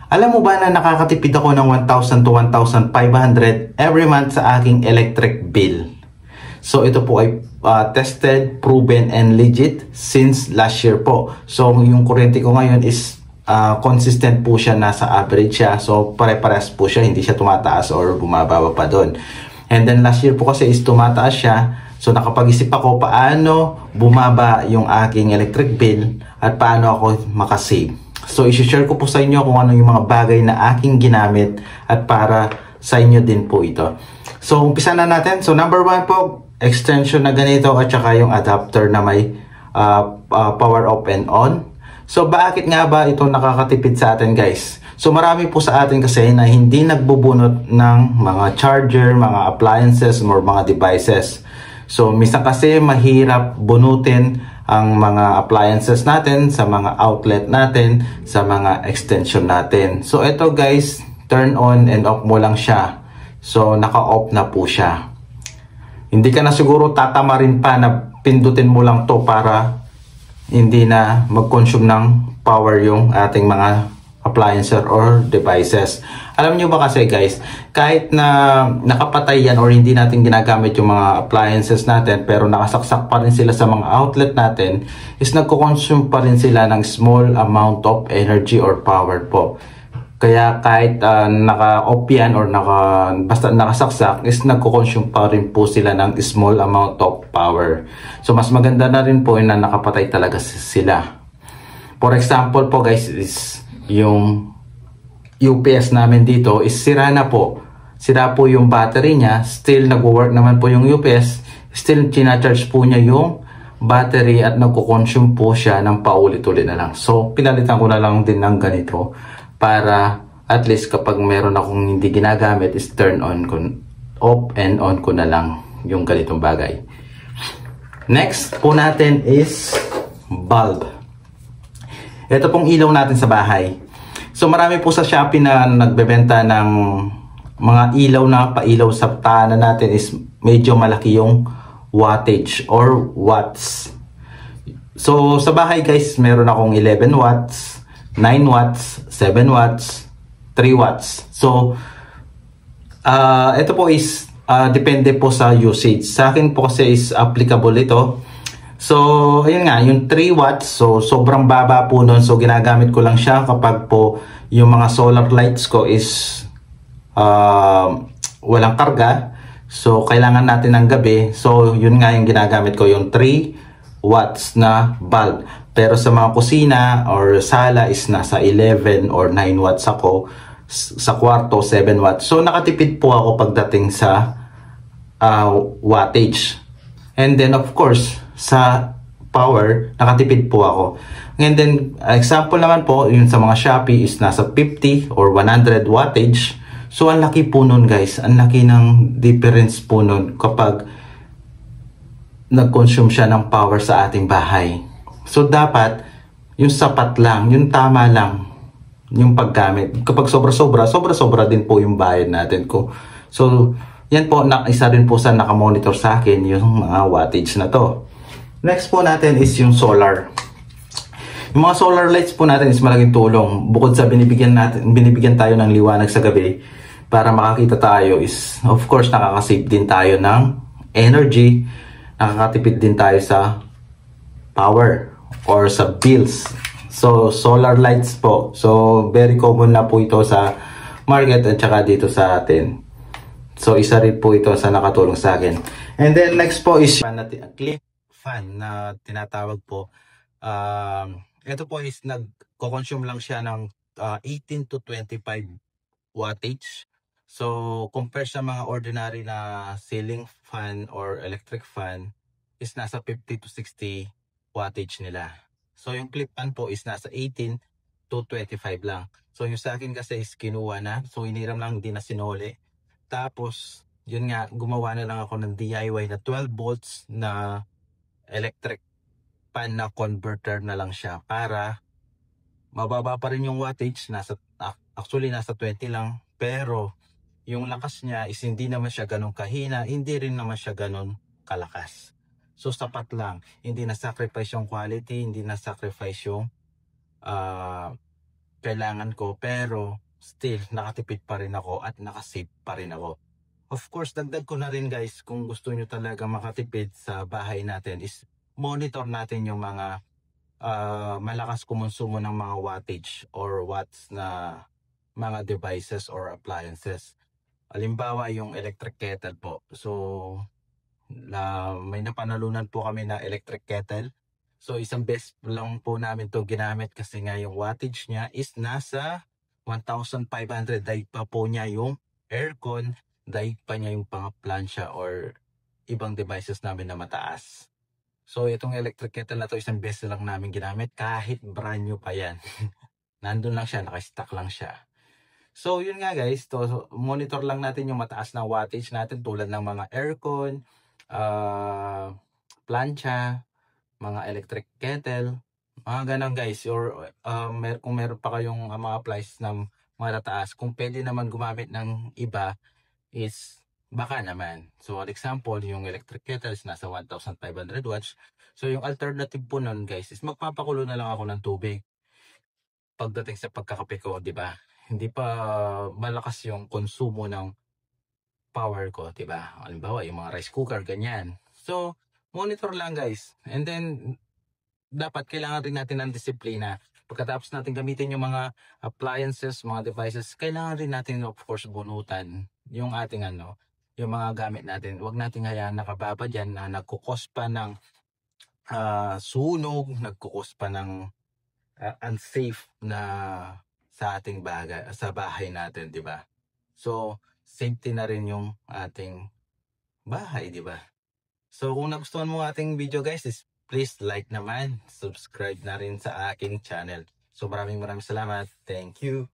Alam mo ba na nakakatipid ako ng 1,000 to 1,500 every month sa aking electric bill? So ito po ay tested, proven, and legit since last year po. So yung kuryente ko ngayon is consistent po siya, nasa average siya. So pare-pares po siya, hindi siya tumataas or bumababa pa doon. And then last year po kasi is tumataas siya. So nakapag-isip ako paano bumaba yung aking electric bill at paano ako makasave. So i-share ko po sa inyo kung ano yung mga bagay na aking ginamit at para sa inyo din po ito. So umpisa na natin. So number 1 po, extension na ganito at saka yung adapter na may power off and on. So bakit nga ba ito nakakatipid sa atin, guys? So marami po sa atin kasi na hindi nagbubunot ng mga charger, mga appliances or mga devices. So minsan kasi mahirap bunutin ang mga appliances natin sa mga outlet natin, sa mga extension natin. So ito, guys, turn on and off mo lang siya. So naka-off na po siya. Hindi ka na siguro tatamarin pa na pindutin mo lang to para hindi na mag-consume ng power yung ating mga appliances or devices. Alam nyo ba kasi, guys, kahit na nakapatay yan or hindi natin ginagamit yung mga appliances natin pero nakasaksak pa rin sila sa mga outlet natin, is nagko-consume pa rin sila ng small amount of energy or power po. Kaya kahit naka-off yan or basta nakasaksak, is nagko-consume pa rin po sila ng small amount of power. So mas maganda na rin po na nakapatay talaga sila. For example po, guys, is yung UPS namin dito is sira na po. Sira po yung battery niya. Still nagwo-work naman po yung UPS. Still charge po niya yung battery at nagko-consume po siya ng paulit-ulit na lang. So pinalitan ko na lang din ng ganito para at least kapag meron akong hindi ginagamit is turn on ko, off and on ko na lang yung ganitong bagay. Next po natin is bulb. Ito pong ilaw natin sa bahay. So marami po sa Shopee na nagbebenta ng mga ilaw na pailaw sa tahanan natin is medyo malaki yung wattage or watts. So sa bahay, guys, meron akong 11 watts, 9 watts, 7 watts, 3 watts. So ito po is depende po sa usage. Sa akin po kasi is applicable ito. So ayun nga, yung 3 watts, so sobrang baba po nun. So ginagamit ko lang siya kapag po yung mga solar lights ko is walang karga. So kailangan natin ng gabi. So yun nga yung ginagamit ko, yung 3 watts na bulb. Pero sa mga kusina or sala is nasa 11 or 9 watts ako. Sa kwarto, 7 watts. So nakatipid po ako pagdating sa wattage. And then of course, sa power, nakatipid po ako. And then, example naman po, yun sa mga Shopee is nasa 50 or 100 wattage. So ang laki po nun, guys. Ang laki ng difference po nun kapag nag-consume siya ng power sa ating bahay. So dapat yung sapat lang, yung tama lang yung paggamit. Kapag sobra-sobra din po yung bayad natin ko. So yan po, isa rin po sa nakamonitor sa akin yung mga wattage na to. Next po natin is yung solar. Yung mga solar lights po natin is malaking tulong. Bukod sa binibigyan tayo ng liwanag sa gabi para makakita tayo, is of course nakakasave din tayo ng energy. Nakakatipid din tayo sa power or sa bills. So solar lights po. So very common na po ito sa market at saka dito sa atin. So isa rin po ito sa nakatulong sa akin. And then next po is clip fan na tinatawag po. Ito po is nagko-consume lang siya ng 18 to 25 wattage. So compare sa mga ordinary na ceiling fan or electric fan is nasa 50 to 60 wattage nila. So yung clip fan po is nasa 18 to 25 lang. So yung sa akin kasi is kinuha na. So iniram lang, hindi na sinuli. Tapos yun nga, gumawa na lang ako ng DIY na 12 volts na electric fan na converter na lang siya para mababa pa rin yung wattage. Actually nasa 20 lang, pero yung lakas niya is hindi naman siya ganun kahina, hindi rin naman siya ganun kalakas. So sapat lang, hindi na sacrifice yung quality, hindi na sacrifice yung kailangan ko, pero still nakatipid pa rin ako at nakasave pa rin ako. Of course, dagdag ko na rin guys, kung gusto nyo talaga makatipid sa bahay natin is monitor natin yung mga malakas kumonsumo ng mga wattage or watts na mga devices or appliances. Halimbawa yung electric kettle po. So may napanalunan po kami na electric kettle. So isang beses lang po namin to ginamit kasi nga yung wattage niya is nasa 1,500. Daig pa po niya yung aircon, daig pa niya yung pang-plancha or ibang devices namin na mataas. So itong electric kettle na to isang beses lang namin ginamit kahit brand new pa yan. Nandun lang siya, naka-stock lang siya. So yun nga guys, so monitor lang natin yung mataas na wattage natin tulad ng mga aircon, plancha, mga electric kettle, mga ganun guys. Or kung meron pa kayong mga appliances na matataas, kung pwede naman gumamit ng iba is baka naman. So an example, yung electric kettle is nasa 1,500 watts. So yung alternative po nun guys is magpapakulo na lang ako ng tubig pagdating sa pagkakape ko, di ba? Hindi pa malakas yung konsumo ng power ko, di ba? Halimbawa, yung mga rice cooker, ganyan. So, monitor lang guys. And then, dapat kailangan rin natin ng disiplina. Pagkatapos natin gamitin yung mga appliances, mga devices, kailangan rin natin of course bunutan yung ating yung mga gamit natin. Huwag natin hayaan nakababa dyan na nagkukos pa ng sunog, nagkukos pa ng unsafe na sa ating sa bahay natin, di ba? So, safety na rin yung ating bahay, di ba? So, kung nagustuhan mo ating video guys, is please like naman, subscribe na rin sa aking channel. So, maraming salamat. Thank you.